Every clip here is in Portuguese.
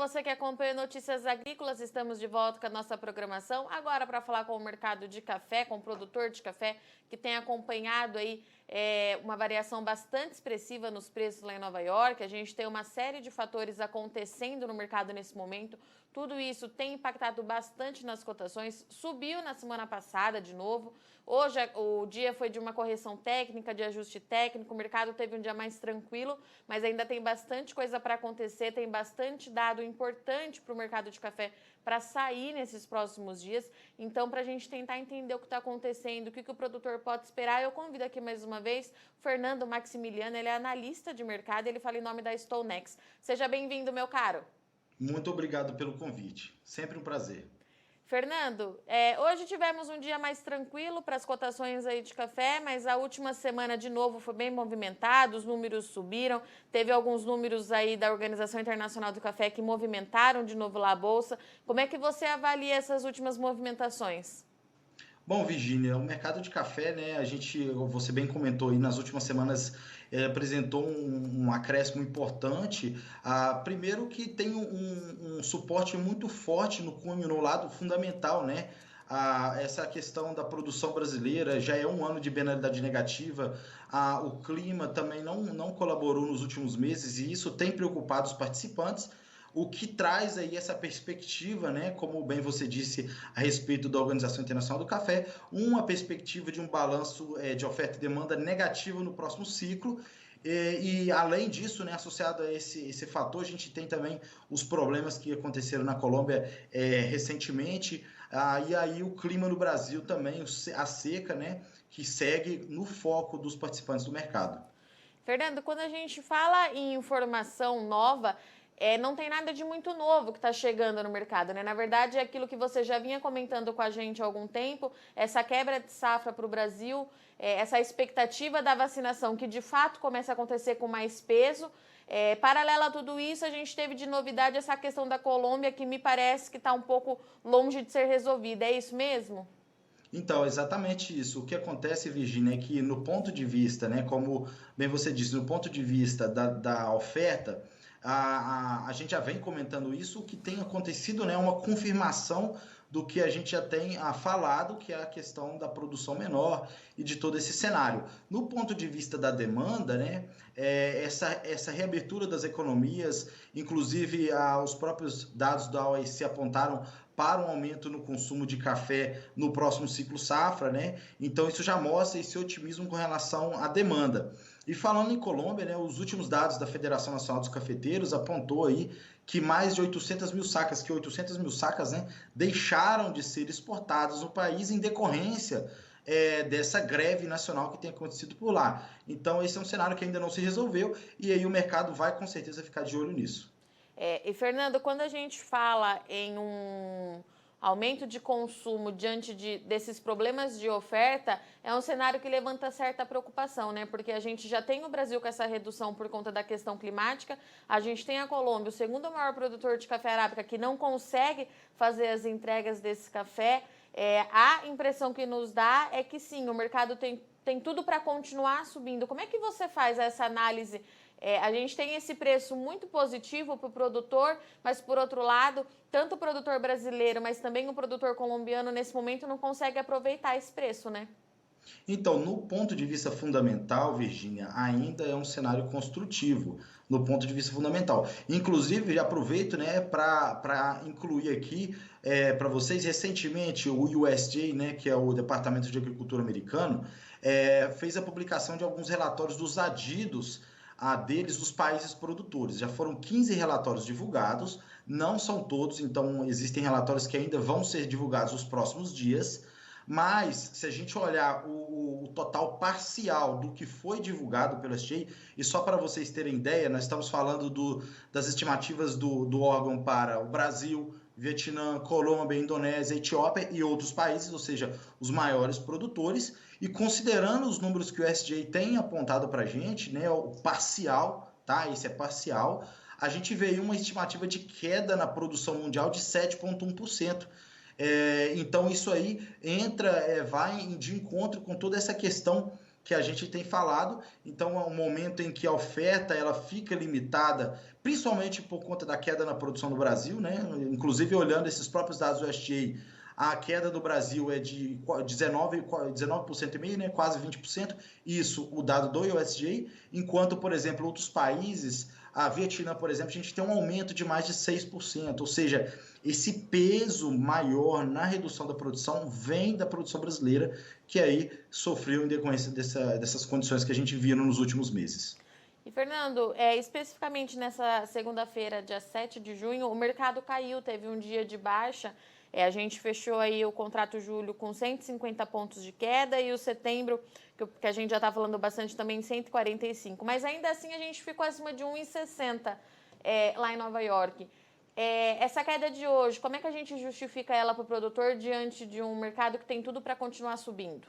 você que acompanha Notícias Agrícolas, estamos de volta com a nossa programação, agora para falar com o mercado de café, com o produtor de café, que tem acompanhado aí uma variação bastante expressiva nos preços lá em Nova York. A gente tem uma série de fatores acontecendo no mercado nesse momento, tudo isso tem impactado bastante nas cotações, subiu na semana passada de novo. Hoje o dia foi de uma correção técnica, de ajuste técnico, o mercado teve um dia mais tranquilo, mas ainda tem bastante coisa para acontecer, tem bastante dado importante para o mercado de café para sair nesses próximos dias. Então, para a gente tentar entender o que está acontecendo, o que o produtor pode esperar, eu convido aqui mais uma vez o Fernando Maximiliano, ele é analista de mercado, ele fala em nome da Stonex. Seja bem-vindo, meu caro. Muito obrigado pelo convite, sempre um prazer. Fernando, hoje tivemos um dia mais tranquilo para as cotações aí de café, mas a última semana de novo foi bem movimentada, os números subiram, teve alguns números aí da Organização Internacional do Café que movimentaram de novo lá a Bolsa. Como é que você avalia essas últimas movimentações? Bom, Virgínia, o mercado de café, né, você bem comentou aí, nas últimas semanas apresentou um acréscimo importante. Primeiro que tem um suporte muito forte no lado fundamental, né? Essa questão da produção brasileira já é um ano de penalidade negativa. O clima também não colaborou nos últimos meses e isso tem preocupado os participantes. O que traz aí essa perspectiva, né, como bem você disse a respeito da Organização Internacional do Café, uma perspectiva de um balanço de oferta e demanda negativo no próximo ciclo. E além disso, né, associado a esse fator, a gente tem também os problemas que aconteceram na Colômbia recentemente, e aí o clima no Brasil também, a seca, né, que segue no foco dos participantes do mercado. Fernando, quando a gente fala em informação nova, não tem nada de muito novo que está chegando no mercado, né? Na verdade, é aquilo que você já vinha comentando com a gente há algum tempo, essa quebra de safra para o Brasil, essa expectativa da vacinação que de fato começa a acontecer com mais peso. Paralela a tudo isso, a gente teve de novidade essa questão da Colômbia, que me parece que está um pouco longe de ser resolvida. É isso mesmo? Então, exatamente isso. O que acontece, Virginia, é que no ponto de vista, né, como bem você disse, no ponto de vista da oferta, a gente já vem comentando isso, o que tem acontecido, né, uma confirmação do que a gente já tem falado, que é a questão da produção menor e de todo esse cenário. No ponto de vista da demanda, né, essa reabertura das economias, inclusive os próprios dados da OEC apontaram para um aumento no consumo de café no próximo ciclo safra, né? Então isso já mostra esse otimismo com relação à demanda. E falando em Colômbia, né, os últimos dados da Federação Nacional dos Cafeteiros apontou aí que mais de 800 mil sacas, né, deixaram de ser exportadas no país em decorrência dessa greve nacional que tem acontecido por lá. Então esse é um cenário que ainda não se resolveu e aí o mercado vai com certeza ficar de olho nisso. E Fernando, quando a gente fala em um aumento de consumo diante desses problemas de oferta, é um cenário que levanta certa preocupação, né? Porque a gente já tem o Brasil com essa redução por conta da questão climática, a gente tem a Colômbia, o segundo maior produtor de café arábica, que não consegue fazer as entregas desse café. A impressão que nos dá é que sim, o mercado tem tudo para continuar subindo. Como é que você faz essa análise? A gente tem esse preço muito positivo para o produtor, mas por outro lado, tanto o produtor brasileiro, mas também o produtor colombiano, nesse momento, não consegue aproveitar esse preço, né? Então, no ponto de vista fundamental, Virgínia, ainda é um cenário construtivo, no ponto de vista fundamental. Inclusive, já aproveito, né, para incluir aqui para vocês, recentemente o USDA, né, que é o Departamento de Agricultura americano, fez a publicação de alguns relatórios dos adidos deles dos países produtores. Já foram 15 relatórios divulgados, não são todos, então existem relatórios que ainda vão ser divulgados nos próximos dias. Mas, se a gente olhar o total parcial do que foi divulgado pelo SGA, e só para vocês terem ideia, nós estamos falando das estimativas do órgão para o Brasil, Vietnã, Colômbia, Indonésia, Etiópia e outros países, ou seja, os maiores produtores, e considerando os números que o SGA tem apontado para a gente, né, o parcial, tá? Esse é parcial, a gente vê uma estimativa de queda na produção mundial de 7,1%. Então isso aí vai de encontro com toda essa questão que a gente tem falado. Então, é um momento em que a oferta ela fica limitada, principalmente por conta da queda na produção do Brasil, né? Inclusive, olhando esses próprios dados do USDA, a queda do Brasil é de 19,5%, né? Quase 20%. Isso, o dado do USDA. Enquanto, por exemplo, outros países, a Vietnã, por exemplo, a gente tem um aumento de mais de 6%. Ou seja, esse peso maior na redução da produção vem da produção brasileira, que aí sofreu em decorrência dessas condições que a gente viu nos últimos meses. E, Fernando, especificamente nessa segunda-feira, dia 7 de junho, o mercado caiu, teve um dia de baixa. A gente fechou aí o contrato julho com 150 pontos de queda e o setembro, que a gente já está falando bastante também, 145. Mas ainda assim a gente ficou acima de 1,60 lá em Nova York. Essa queda de hoje, como é que a gente justifica ela para o produtor diante de um mercado que tem tudo para continuar subindo?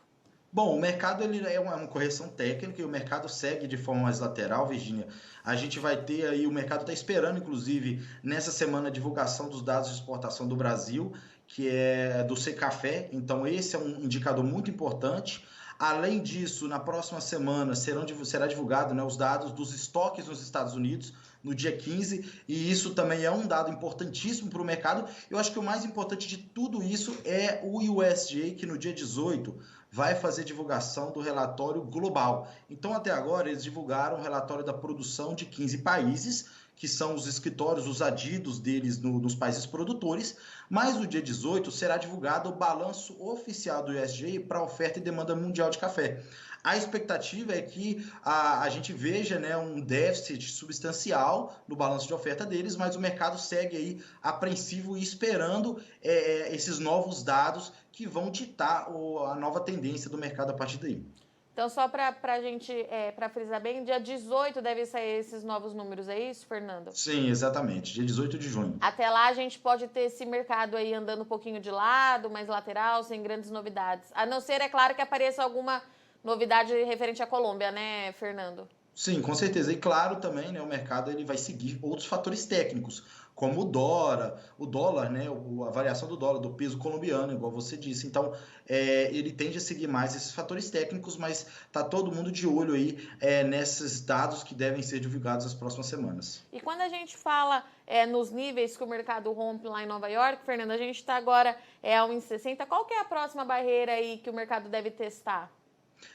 Bom, o mercado ele é uma correção técnica e o mercado segue de forma mais lateral, Virginia. A gente vai ter aí, o mercado está esperando, inclusive, nessa semana, a divulgação dos dados de exportação do Brasil, que é do Secafé. Então, esse é um indicador muito importante. Além disso, na próxima semana será divulgado, né, os dados dos estoques nos Estados Unidos, no dia 15, e isso também é um dado importantíssimo para o mercado. Eu acho que o mais importante de tudo isso é o USDA, que no dia 18 vai fazer divulgação do relatório global. Então, até agora, eles divulgaram o relatório da produção de 15 países, que são os escritórios, os adidos deles nos países produtores, mas no dia 18 será divulgado o balanço oficial do USDA para a oferta e demanda mundial de café. A expectativa é que a gente veja, né, um déficit substancial no balanço de oferta deles, mas o mercado segue aí apreensivo e esperando esses novos dados que vão ditar a nova tendência do mercado a partir daí. Então, só para a gente, para frisar bem, dia 18 devem sair esses novos números, é isso, Fernando? Sim, exatamente, dia 18 de junho. Até lá a gente pode ter esse mercado aí andando um pouquinho de lado, mais lateral, sem grandes novidades. A não ser, é claro, que apareça alguma novidade referente à Colômbia, né, Fernando? Sim, com certeza. E claro também, né, o mercado ele vai seguir outros fatores técnicos, como o dólar, né, a variação do dólar, do peso colombiano, igual você disse. Então, ele tende a seguir mais esses fatores técnicos, mas tá todo mundo de olho aí nesses dados que devem ser divulgados nas próximas semanas. E quando a gente fala nos níveis que o mercado rompe lá em Nova York, Fernando, a gente está agora a 1,60. Qual que é a próxima barreira aí que o mercado deve testar?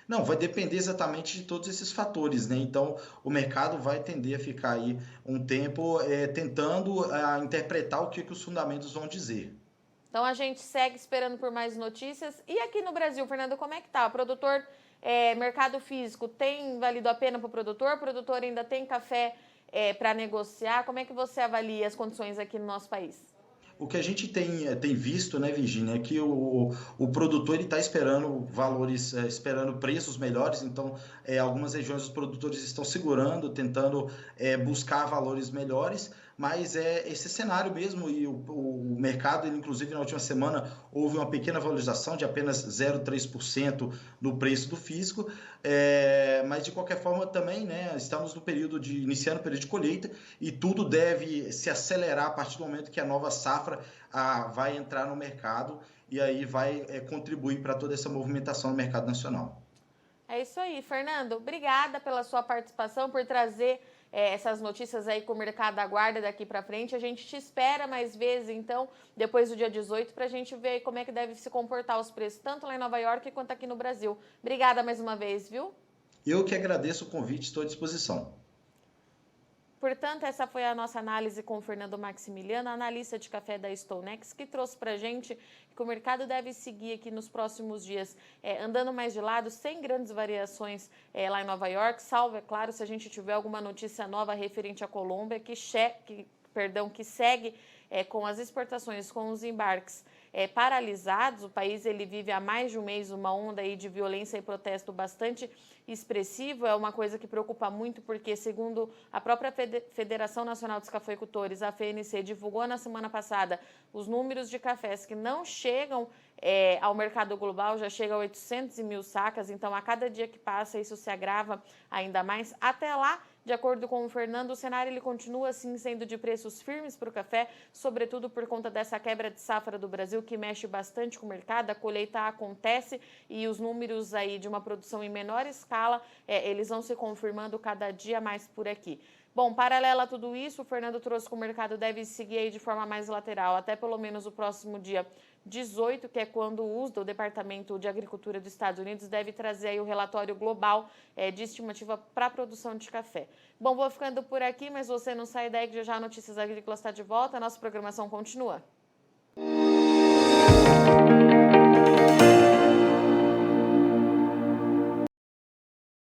Não, vai depender exatamente de todos esses fatores, né? Então, o mercado vai tender a ficar aí um tempo tentando interpretar o que os fundamentos vão dizer. Então a gente segue esperando por mais notícias. E aqui no Brasil, Fernando, como é que tá? O produtor, mercado físico, tem valido a pena para o produtor? O produtor ainda tem café para negociar? Como é que você avalia as condições aqui no nosso país? O que a gente tem visto, né, Virginia, é que o produtor está esperando valores, esperando preços melhores, então algumas regiões os produtores estão segurando, tentando buscar valores melhores, mas é esse cenário mesmo, e o mercado, inclusive na última semana, houve uma pequena valorização de apenas 0,3% no preço do físico, mas de qualquer forma também, né, estamos iniciando o período de colheita, e tudo deve se acelerar a partir do momento que a nova safra vai entrar no mercado e aí vai contribuir para toda essa movimentação no mercado nacional. É isso aí, Fernando. Obrigada pela sua participação, por trazer essas notícias aí que o mercado aguarda daqui para frente. A gente te espera mais vezes, então, depois do dia 18, para a gente ver como é que deve se comportar os preços, tanto lá em Nova York quanto aqui no Brasil. Obrigada mais uma vez, viu? Eu que agradeço o convite, estou à disposição. Portanto, essa foi a nossa análise com o Fernando Maximiliano, analista de café da Stonex, que trouxe para a gente que o mercado deve seguir aqui nos próximos dias, andando mais de lado, sem grandes variações lá em Nova York, salvo, é claro, se a gente tiver alguma notícia nova referente à Colômbia, que segue com as exportações, com os embarques paralisados. O país ele vive há mais de um mês uma onda aí de violência e protesto bastante expressivo. É uma coisa que preocupa muito, porque, segundo a própria Federação Nacional dos Cafeicultores, a FNC, divulgou na semana passada os números de cafés que não chegam ao mercado global já chega a 800 mil sacas, então a cada dia que passa isso se agrava ainda mais. Até lá, de acordo com o Fernando, o cenário ele continua assim sendo de preços firmes para o café, sobretudo por conta dessa quebra de safra do Brasil que mexe bastante com o mercado. A colheita acontece e os números aí de uma produção em menor escala, eles vão se confirmando cada dia mais por aqui. Bom, paralelo a tudo isso, o Fernando trouxe que o mercado deve seguir aí de forma mais lateral, até pelo menos o próximo dia 18, que é quando o USDA, o Departamento de Agricultura dos Estados Unidos, deve trazer aí o relatório global de estimativa para a produção de café. Bom, vou ficando por aqui, mas você não sai daí que já a Notícias Agrícolas está de volta, a nossa programação continua.